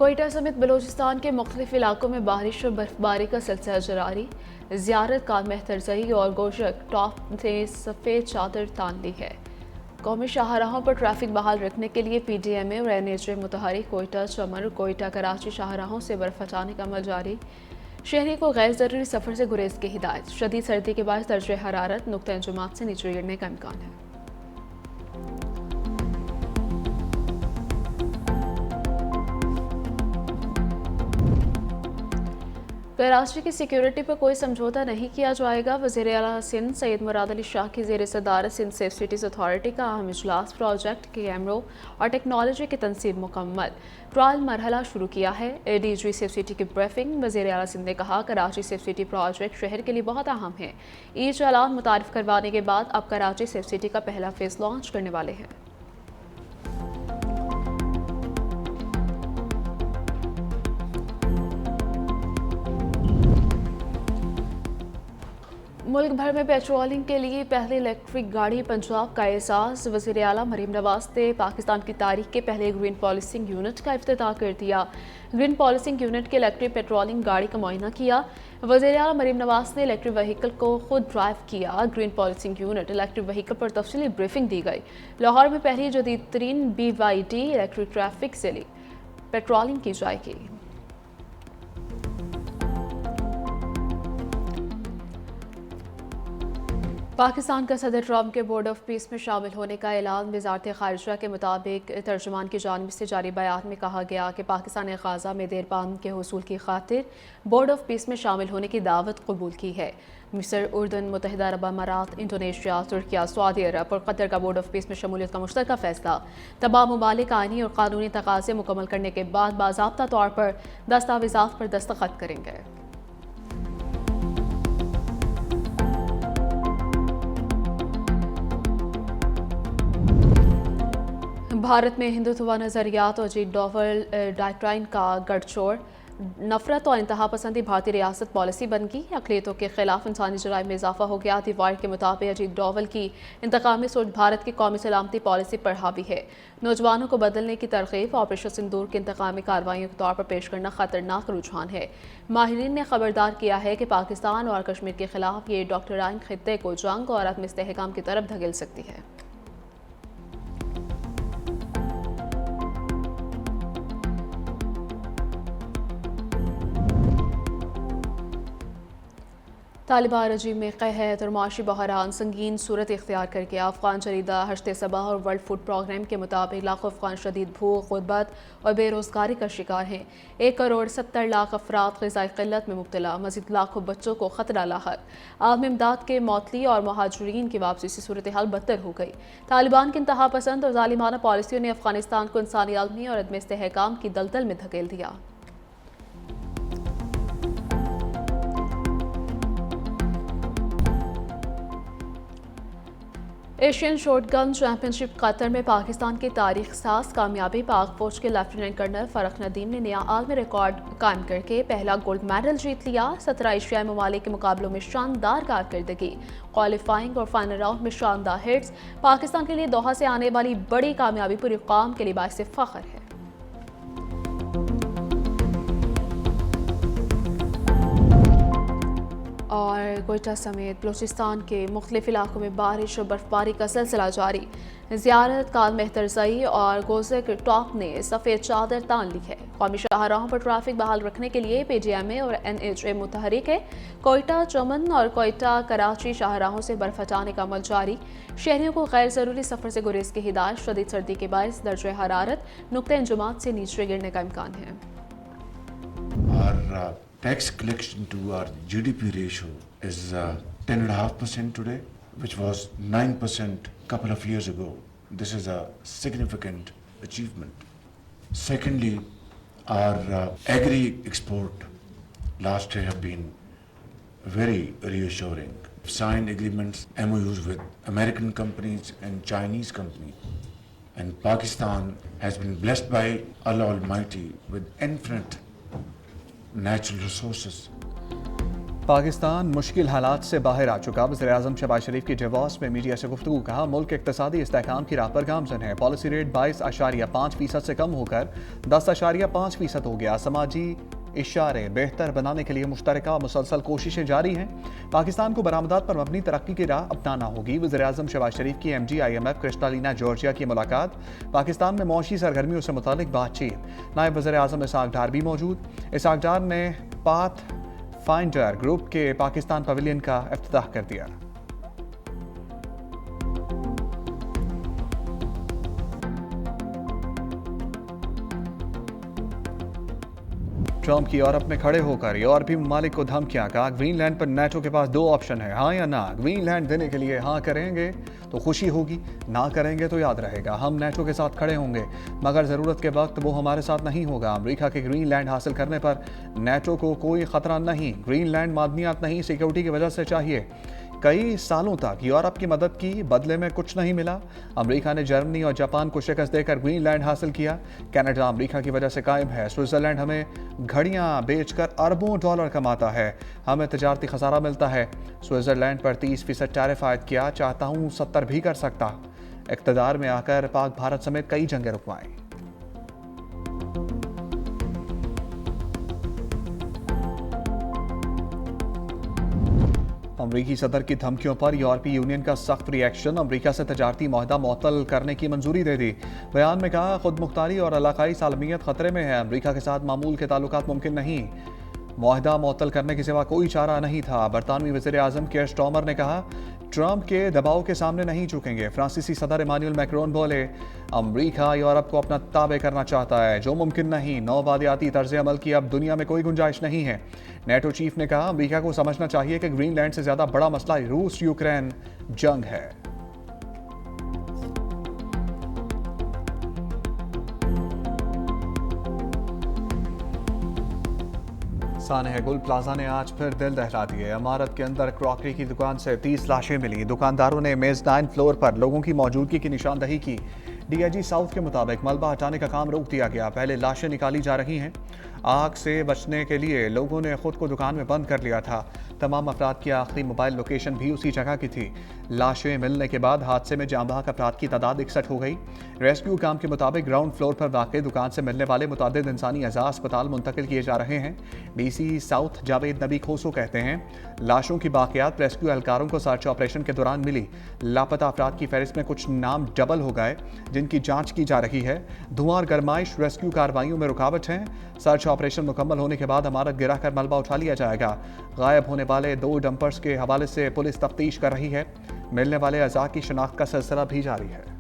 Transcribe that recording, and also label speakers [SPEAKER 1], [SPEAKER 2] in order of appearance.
[SPEAKER 1] कोयटा समेत बलूचिस्तान के मुख्तलिफ इलाकों में बारिश और बर्फबारी का सिलसिला जारी। ज़ियारत का मेहतरजई और गोशक टॉप ने सफ़ेद चादर तान ली है। कौमी शाहराहों पर ट्रैफिक बहाल रखने के लिए PDMA और NHA मुतहरिक कोयटा चमन कोयटा कराची शाहराहों से बर्फ हटाने का अमल जारी। शहरी को गैर ज़रूरी सफ़र से गुरेज की हिदायत। शदीद सर्दी के बाद दर्जे हरारत नुक्ता इंजुमात से नीचे गिरने का इम्कान है। कराची की सिक्योरिटी पर कोई समझौता नहीं किया जाएगा। वज़ीर आला सिंध सैयद मुराद अली शाह की ज़ेर सदारत सिंध सेफ सिटीज़ अथॉरिटी का अहम इजलास। प्रोजेक्ट कैमरों और टेक्नोलॉजी की तनसीब मुकम्मल, ट्रायल मरहला शुरू किया है। ADG सेफ सिटी की ब्रीफिंग। वज़ीर आला सिंध ने कहा, कराची सेफ सिटी प्रोजेक्ट शहर के लिए बहुत अहम है। ईद ऐलान मुतारिफ करवाने के बाद अब कराची सेफ सिटी का पहला फेज़ लॉन्च करने वाले हैं। मुल्क भर में पेट्रोलिंग के लिए पहली इलेक्ट्रिक गाड़ी पंजाब का एहसास। वज़ीर आला मरीम नवाज ने पाकिस्तान की तारीख के पहले ग्रीन पॉलिसिंग यूनिट का इफ्तिताह कर दिया। ग्रीन पॉलिसिंग यूनिट के इलेक्ट्रिक पेट्रोलिंग गाड़ी का मुआयना किया। वज़ीर आला मरीम नवाज ने इलेक्ट्रिक व्हीकल को खुद ड्राइव किया। Green policing unit electric vehicle पर तफसीली ब्रीफिंग दी गई। लाहौर में पहली जदीद तरीन BYD इलेक्ट्रिक ट्रैफिक से पेट्रोलिंग की जाएगी। पाकिस्तान का सदर ट्रंप के बोर्ड ऑफ पीस में शामिल होने का ऐलान। वज़ारत ख़ारिजा के मुताबिक तर्जुमान की जानिब से जारी बयान में कहा गया कि पाकिस्तान ने गाज़ा में देरपान के हुसूल की खातिर बोर्ड ऑफ पीस में शामिल होने की दावत कबूल की है। मिस्र, उर्दन, मुत्तहिदा अरब अमारात, इंडोनेशिया, तुर्किया, सऊदी अरब और कतर का बोर्ड ऑफ पीस में शमूलियत का मुश्तरका फैसला तमाम ममालिक आईनी और कानूनी तकाज़े मुकम्मल करने के बाद बाज़ाब्ता तौर पर दस्तावेज़ात पर दस्तखत करेंगे। भारत में हिंदुत्व नज़रियात और अजीत डोवल डॉक्ट्राइन का गठजोड़। नफरत और इंतहा पसंदी भारतीय रियासत पॉलिसी बन गई। अक़लियतों के खिलाफ इंसानी जराइम में इजाफा हो गया। दीवार के मुताबिक अजीत डोवल की इंतकामी सोच भारत की कौमी सलामती पॉलिसी पर हावी है। नौजवानों को बदलने की तरगीब ऑपरेशन सिंदूर की इंतकामी कार्रवाइयों के तौर पर पेश करना खतरनाक रुझान है। माहिरीन ने खबरदार किया है कि पाकिस्तान और कश्मीर के खिलाफ ये डॉक्ट्राइन खित्ते को जंग और आत्म इस्तेहकाम की तरफ धकेल सकती है। तालिबान रजीम में क़हत और माशी बहरान संगीन सूरत इख्तियार कर गया। अफ़गान जरीदा हश्ते सबा और वर्ल्ड फूड प्रोग्राम के मुताबिक लाखों अफ़गान शदीद भूख, गुर्बत और बेरोज़गारी का शिकार हैं। 1,70,00,000 अफराद ग़िज़ाई क़िल्लत में मुब्तला। मज़ीद लाखों बच्चों को ख़तरा लाहक। आलमी इमदाद के मौतली और महाजरीन की वापसी से सूरत हाल बदतर हो गई। तालिबान की इंतहा पसंद और ज़ालिमाना पॉलिसियों ने अफ़गानिस्तान को इंसानी आलमी और अदम इस्तेहकाम की दलदल में धकेल दिया। एशियन शॉटगन चैंपियनशिप कतर में पाकिस्तान की तारीख साज कामयाबी। पाक फौज के लेफ्टिनेंट कर्नल फरख नदीम ने नया आलमी रिकॉर्ड कायम करके पहला गोल्ड मेडल जीत लिया। 17 एशियाई ममालिक के मुकाबलों में शानदार कारकर्दगी, क्वालिफाइंग और फाइनल राउंड में शानदार हिट्स। पाकिस्तान के लिए दोहा से आने वाली बड़ी कामयाबी पूरी कौम के लिए बाइस फ़ख्र है। और कोयटा समेत बलूचिस्तान के मुख्तलिफ इलाकों में बारिश और बर्फबारी का सिलसिला जारी। ज़ियारत काल मेहतरजई और गोशक टॉप ने सफ़ेद चादर तान ली है। कौमी शाहराहों पर ट्रैफिक बहाल रखने के लिए PDMA और NHA मुतहरिक है। कोयटा चमन और कोयटा कराची शाहराहों से बर्फ हटाने का अमल जारी। शहरियों को गैर ज़रूरी सफ़र से गुरेज की हिदायत। शदीद सर्दी के बायस दर्जे हरारत नुक्ता इंजुमात से नीचे गिरने का इम्कान है।
[SPEAKER 2] Tax collection to our GDP ratio is 10.5% today, which was 9% couple of years ago. This is a significant achievement. Secondly, our agri export last year have been very reassuring. Signed agreements, MOUs with American companies and Chinese companies. And Pakistan has been blessed by Allah Almighty with infinite natural resources.
[SPEAKER 3] Pakistan मुश्किल हालात से बाहर आ चुका। वज़ीर-ए-आज़म शहबाज शरीफ की divorce में media से गुफ्तगू। कहा, मुल्क इक़्तिसादी इस्तेहकाम की राह पर गामज़न है। पॉलिसी रेट 22.5% से कम होकर 10.5% हो गया। समाजी इशारे बेहतर बनाने के लिए मुश्तरका मुसलसल कोशिशें जारी हैं। पाकिस्तान को बरामदात पर मबनी तरक्की की राह अपनाना होगी। वज़ीर-ए-आज़म शहबाज शरीफ की MG IMF क्रिस्टालिना जॉर्जिया की मुलाकात। पाकिस्तान में मौशी सरगर्मियों से मुतालिक बातचीत। नायब वज़ीर-ए-आज़म इसहाक डार भी मौजूद। इसहाक डार ने पाथ फाइंडर ग्रुप के पाकिस्तान पवेलियन का इफ्तिताह कर दिया। ट्रंप की यूरोप में खड़े होकर यूरोपीय ममालिक को धमकियां। कहा, ग्रीनलैंड पर नेटो के पास 2 ऑप्शन है, हाँ या ना। ग्रीनलैंड देने के लिए हाँ करेंगे तो खुशी होगी, ना करेंगे तो याद रहेगा। हम नेटो के साथ खड़े होंगे, मगर ज़रूरत के वक्त वो हमारे साथ नहीं होगा। अमेरिका के ग्रीनलैंड हासिल करने पर नेटो को कोई ख़तरा नहीं। ग्रीनलैंड मादनियात नहीं, सिक्योरिटी की वजह से चाहिए। कई सालों तक यूरोप की मदद की, बदले में कुछ नहीं मिला। अमेरिका ने जर्मनी और जापान को शिकस्त देकर ग्रीनलैंड हासिल किया। कनाडा अमेरिका की वजह से कायम है। स्विट्ज़रलैंड हमें घड़ियां बेचकर अरबों डॉलर कमाता है, हमें तजारती खसारा मिलता है। स्विट्ज़रलैंड पर 30% टैरिफ आयद किया, चाहता हूँ 70 भी कर सकता। इक़्तिदार में आकर पाक भारत समेत कई जंगें रुकवाई। अमरीकी सदर की धमकियों पर यूरोपीय यूनियन का सख्त रिएक्शन। अमरीका से तजारती मुआहदा मुअत्तल करने की मंजूरी दे दी। बयान में कहा, खुद मुख्तारी और इलाकाई सालमियत खतरे में है। अमरीका के साथ मामूल के ताल्लुकात मुमकिन नहीं। मुआहदा मुअत्तल करने के सिवा कोई चारा नहीं था। बरतानवी वज़ीर-ए-आज़म केयर स्टार्मर ने कहा, ट्रंप के दबाव के सामने नहीं झुकेंगे। फ्रांसीसी सदर इमानुएल मैक्रोन बोले, अमरीका यूरोप को अपना ताबे करना चाहता है, जो मुमकिन नहीं। नौ वादियाती तर्ज अमल की अब दुनिया में कोई गुंजाइश नहीं है। नेटो चीफ ने कहा, अमरीका को समझना चाहिए कि ग्रीनलैंड से ज्यादा बड़ा मसला रूस यूक्रेन जंग है। सानह गुल प्लाजा ने आज फिर दिल दहला दिए। इमारत के अंदर क्रॉकरी की दुकान से 30 लाशें मिली। दुकानदारों ने मेज़-9 फ्लोर पर लोगों की मौजूदगी की निशानदही की। DIG साउथ के मुताबिक मलबा हटाने का काम रोक दिया गया। पहले लाशें निकाली जा रही हैं। आग से बचने के लिए लोगों ने खुद को दुकान में बंद कर लिया था। तमाम अफराद की आखिरी मोबाइल लोकेशन भी उसी जगह की थी। लाशें मिलने के बाद हादसे में जाँ बहक अफराद की तादाद 61 हो गई। रेस्क्यू काम के मुताबिक ग्राउंड फ्लोर पर वाक़ई दुकान से मिलने वाले मुतअद्दिद इंसानी अज़ा अस्पताल मुंतकिल किए जा रहे हैं। DC साउथ जावेद नबी खोसो कहते हैं, लाशों की बाक़ियात रेस्क्यू एहलकारों को सर्च ऑपरेशन के दौरान मिली। लापता अफराद की फहरिस्त में कुछ नाम डबल हो गए, जिनकी जाँच की जा रही है। धुआं और गरमाइश रेस्क्यू कार्रवाइयों में रुकावट है। सर्च ऑपरेशन मुकम्मल होने के बाद इमारत गिरा कर मलबा उठा लिया जाएगा। गायब होने वाले 2 डंपर्स के हवाले से पुलिस तफ्तीश कर रही है। मिलने वाले अज़ा की शनाख्त का सिलसिला भी जारी है।